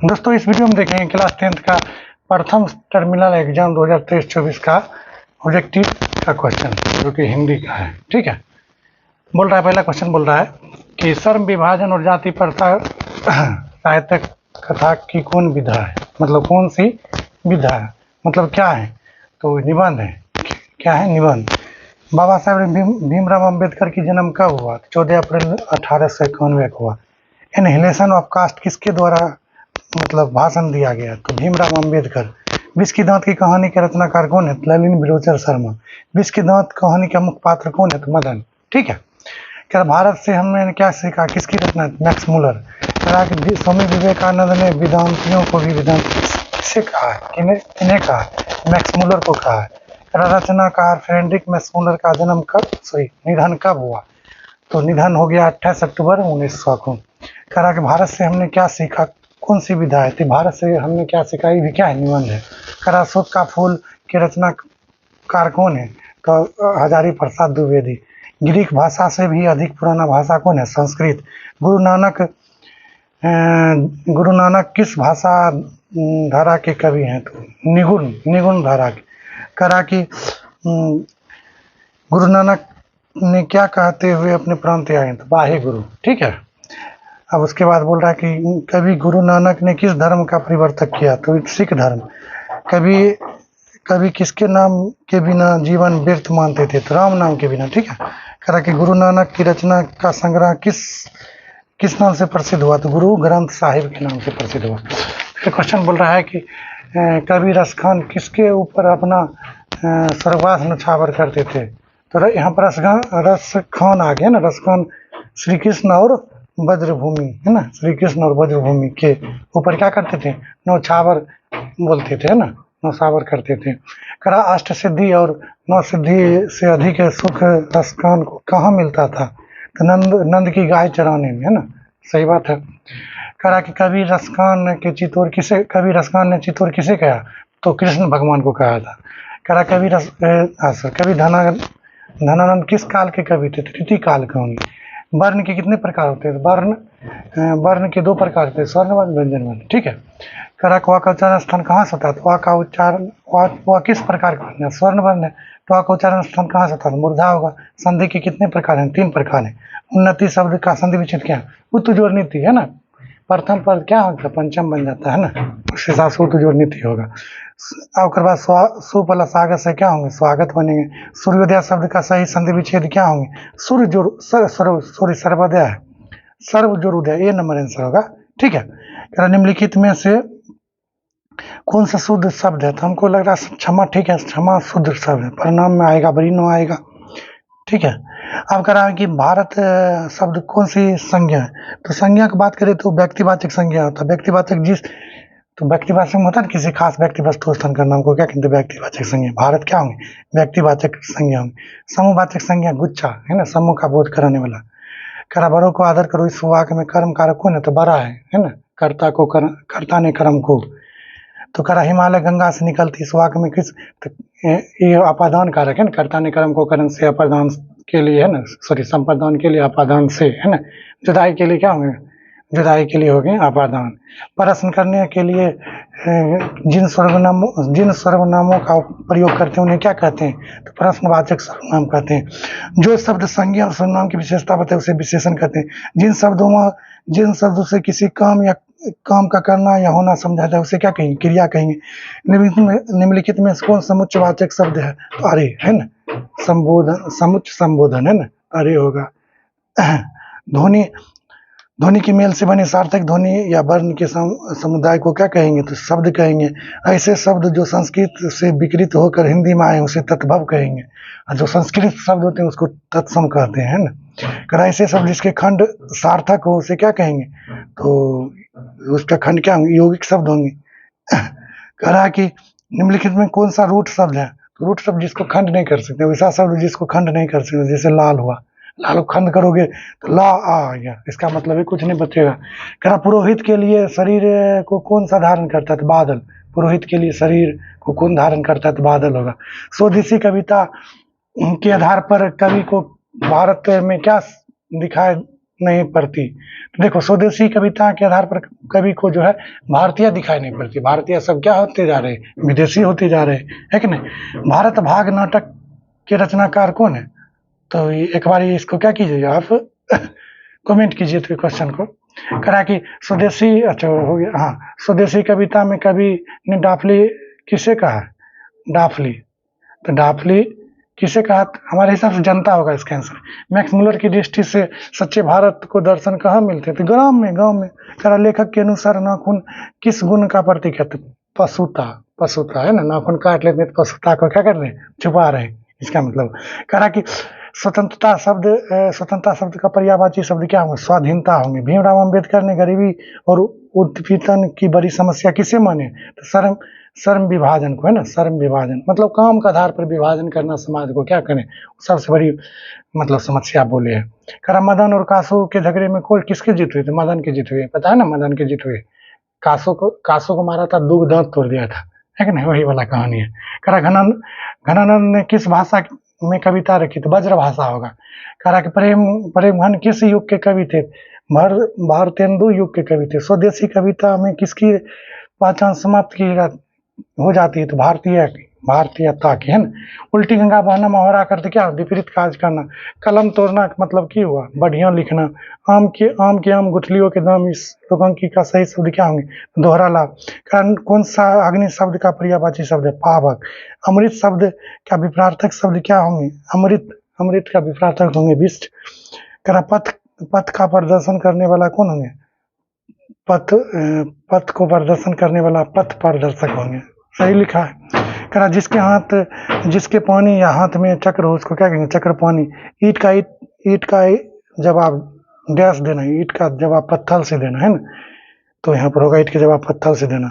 दोस्तों इस वीडियो में देखेंगे क्लास 10th का प्रथम टर्मिनल एग्जाम 2023-24 का ऑब्जेक्टिव का क्वेश्चन जो कि हिंदी का है। ठीक है, बोल रहा है, पहला क्वेश्चन बोल रहा है कि सर्व विभाजन और जाति प्रथा साहित्यक कथा की कौन विधा है, मतलब कौन सी विधा है, मतलब क्या है, तो निबंध है। क्या है? निबंध। बाबा साहेब भीमराव अम्बेडकर की जन्म कब हुआ? 14 अप्रैल 1891 को हुआ। इनहेलेशन ऑफ कास्ट किसके द्वारा मतलब भाषण दिया गया? तो भीमराव अम्बेडकर। विष की दांत की कहानी के रचनाकार कौन है? ललिन बिलोचर शर्मा। विष की दांत कहानी का मुख्य पात्र कौन है? तो मदन। ठीक है, क्या भारत से हमने क्या सीखा? किसकी रचना? Max Muller. स्वामी विवेकानंद ने वेदांतियों को भी वेदांत किसे कहा है? किन्हें कहा है? मैक्स मुलर को कहा है। रचनाकार फ्रेडरिक मैक्स मुलर का जन्म कब निधन कब हुआ? तो निधन हो गया 28 अक्टूबर 1900 को। कहा कि भारत से हमने क्या सीखा, कौन सी विधा है? तो भारत से हमने क्या सीखा, ये भी क्या है? निबंध है। कहा अशोक का फूल के रचनाकार कौन है? तो हजारी प्रसाद द्विवेदी। ग्रीक भाषा से भी अधिक पुराना भाषा कौन है? संस्कृत। गुरु नानक किस भाषा धारा के कवि हैं? तो निगुण धारा के। कहा कि गुरु नानक ने क्या कहते हुए अपने प्राण त्यागे? तो वाहे गुरु। ठीक है, अब उसके बाद बोल रहा है कि कभी गुरु नानक ने किस धर्म का परिवर्तन किया? तो सिख धर्म। कभी किसके नाम के बिना जीवन व्यर्थ मानते थे? तो राम नाम के बिना। ठीक है, कह रहा कि गुरु नानक की रचना का संग्रह किस नाम से प्रसिद्ध हुआ? तो गुरु ग्रंथ साहिब के नाम से प्रसिद्ध हुआ। फिर क्वेश्चन बोल रहा है कि कवि रसखान किसके ऊपर अपना सर्वास नछावर करते थे? तो यहाँ पर रसखान आ गया ना। रसखान श्री कृष्ण और वज्रभूमि है ना, श्री कृष्ण और वज्रभूमि के ऊपर क्या करते थे? नौछावर बोलते थे, है ना, नौछावर करते थे। करा अष्ट सिद्धि और नौ सिद्धि से अधिक सुख रसखान को कहाँ मिलता था? तो नंद की गाय चराने में, है ना, सही बात है। करा कि कवि रसखान ने चित्तौड़ किसे कहा? तो कृष्ण भगवान को कहा था। करा कवि धनानंद किस काल के कवि थे? तृतीय काल के होंगे। वर्ण के कितने प्रकार होते हैं? वर्ण के 2 प्रकार होते हैं, स्वर्ण वर्ण, व्यंजन वर्ण। ठीक है, करा वा का उच्चारण स्थान कहाँ से होता है? तो वा का उच्चारण वा किस प्रकार का वर्ण है? स्वर्ण वर्ण है। तो वा का उच्चारण स्थान कहाँ से होता है? मूर्धा होगा। संधि के कितने प्रकार हैं? 3 प्रकार हैं। उन्नति शब्द का संधि विच्छेद क्या है? उत्तु जोड़ नीति, है ना। प्रथम पद क्या होता है? पंचम बन जाता है ना, उस हिसाब से उत्तु जोड़ नीति होगा। और बाद सु प्लस स्वागत से क्या होंगे? स्वागत बनेंगे। सूर्योदय शब्द का सही संधि विच्छेद क्या होंगे? सूर्य जोड़ सर्वोदय है, सर्व जोड़ उदय, ये नंबर आंसर होगा। ठीक है, निम्नलिखित में से कौन सा शुद्ध शब्द है? तो हमको लग रहा है क्षमा। ठीक है, क्षमा शुद्ध शब्द है, परिणाम में आएगा, बरीनो आएगा। ठीक है, अब कह रहा है कि भारत शब्द कौन सी संज्ञा है? तो संज्ञा की बात करें तो व्यक्तिवाचक संज्ञा होता है। व्यक्तिवाचक तो व्यक्तिवाचक में होता है किसी खास व्यक्ति वस्तु स्थान का नाम को क्या कहते हैं? व्यक्तिवाचक संज्ञा। भारत क्या होंगे? व्यक्तिवाचक संज्ञा होंगे। समूहवाचक संज्ञा गुच्छा, है ना, समूह का बोध कराने वाला। करा बड़ों को आदर करो, इस वाक्य में कर्म कारक कौन है? तो बड़ा है ना, कर्ता ने कर्म को। तो करा हिमालय गंगा से निकलती, इस वाक्य में किस? तो ये अपादान कारक है ना, कर्ता ने कर्म को करण से अपादान के लिए, है ना, संपादान के लिए अपादान से, है ना। जुदाई के लिए क्या होंगे? जुदाई के लिए हो गए अपादान। प्रश्न करने के लिए जिन सर्वनामों का प्रयोग करते हैं उन्हें क्या कहते हैं? तो प्रश्नवाचक सर्वनाम कहते हैं। जो शब्द संज्ञा और सर्वनाम की विशेषता बताए उसे विशेषण कहते हैं। जिन शब्दों से किसी काम का करना या होना समझा जाए उसे क्या कहेंगे? क्रिया कहेंगे। निम्नलिखित में कौन समुच्चयवाचक शब्द है? तो अरे, है ना, समुच्चय संबोधन, है ना, अरे होगा। ध्वनि की मेल से बने सार्थक ध्वनि या वर्ण के समुदाय को क्या कहेंगे? तो शब्द कहेंगे। ऐसे शब्द जो संस्कृत से विकृत होकर हिंदी में आए उसे तत्भव कहेंगे, और जो संस्कृत शब्द होते हैं उसको तत्सम कहते हैं, है ना। ऐसे शब्द जिसके खंड सार्थक हो उसे क्या कहेंगे? तो उसका खंड क्या होंगे? यौगिक शब्द होंगे। कह रहा है कि निम्नलिखित में कौन सा रूट शब्द है? तो रूट शब्द जिसको खंड नहीं कर सकते, वैसा शब्द जिसको खंड नहीं कर सकते, जैसे लाल हुआ, लाल खंड करोगे तो ला आ गया, इसका मतलब है कुछ नहीं बचेगा। कह रहा पुरोहित के लिए शरीर को कौन सा धारण करता है? तो बादल। पुरोहित के लिए शरीर को कौन धारण करता है? तो बादल होगा। स्वदेशी कविता के आधार पर कवि को भारत में क्या नहीं पड़ती। तो देखो स्वदेशी कविता के आधार पर कवि को जो है भारतीय दिखाई नहीं पड़ती, भारतीय सब क्या होते जा रहे हैं, विदेशी होते जा रहे हैं, है कि नहीं। भारत भाग नाटक के रचनाकार कौन है? तो एक बार इसको क्या कीजिए आप कमेंट कीजिए तो क्वेश्चन को। करा कि स्वदेशी, अच्छा हो गया, हाँ, स्वदेशी कविता में कवि ने डाफली किसे कहा? डाफली, तो डाफली किसे कहा? हमारे हिसाब से जनता होगा इसका आंसर। मैक्स मुलर की दृष्टि से सच्चे भारत को दर्शन कहाँ मिलते थे? गांव में, गांव में। करा लेखक के अनुसार नाखून किस गुण का प्रतीक है? तो पशुता, पशुता है ना, नाखून काट लेते हैं तो पशुता को क्या कर रहे हैं? छुपा रहे हैं, इसका मतलब। करा कि स्वतंत्रता शब्द का पर्यायवाची शब्द क्या होंगे? स्वाधीनता होंगे। भीमराव अंबेडकर ने गरीबी और उत्पीड़न की बड़ी समस्या किसे माने? तो श्रम विभाजन को, है ना, श्रम विभाजन मतलब काम के आधार पर विभाजन करना समाज को, क्या करें, सबसे बड़ी मतलब समस्या बोले है। करा मदन और कासू के झगड़े में कोई किसकी जीत हुई? तो मदन की जीत हुई, पता है ना, मदन की जीत हुई। कासू को मारा था, दो दांत तोड़ दिया था, है कि नहीं, वही वाला कहानी है। करा घनानंद ने किस भाषा में कविता रखी? तो ब्रज भाषा होगा। करा कि प्रेमघन किस युग के कवि थे? भारतेंदु युग के कवि थे। स्वदेशी कविता में किसकी पहचान समाप्त की हो जाती है? तो भारतीयता की, है ना। उल्टी गंगा बहना मुहावरा करते क्या? विपरीत कार्य करना। कलम तोड़ना मतलब की हुआ? बढ़िया लिखना। आम के आम गुठलियों के दाम, इस लोकांकी का सही शब्द क्या होंगे? दोहरा लाभ। कारण कौन सा अग्नि शब्द का पर्यायवाची शब्द है? पावक। अमृत शब्द का विपरार्थक शब्द क्या होंगे? अमृत का विपरार्थक होंगे विष्ट। करा पथ का प्रदर्शन करने वाला कौन होंगे? पथ को प्रदर्शन करने वाला पथ प्रदर्शक होंगे। सही लिखा है। करा जिसके पानी या हाथ में चक्र हो उसको क्या कहेंगे? चक्र पानी। ईट का जवाब डैश देना, ईट का जवाब पत्थर से देना, है ना। तो यहाँ पर होगा ईट के जवाब पत्थर से देना।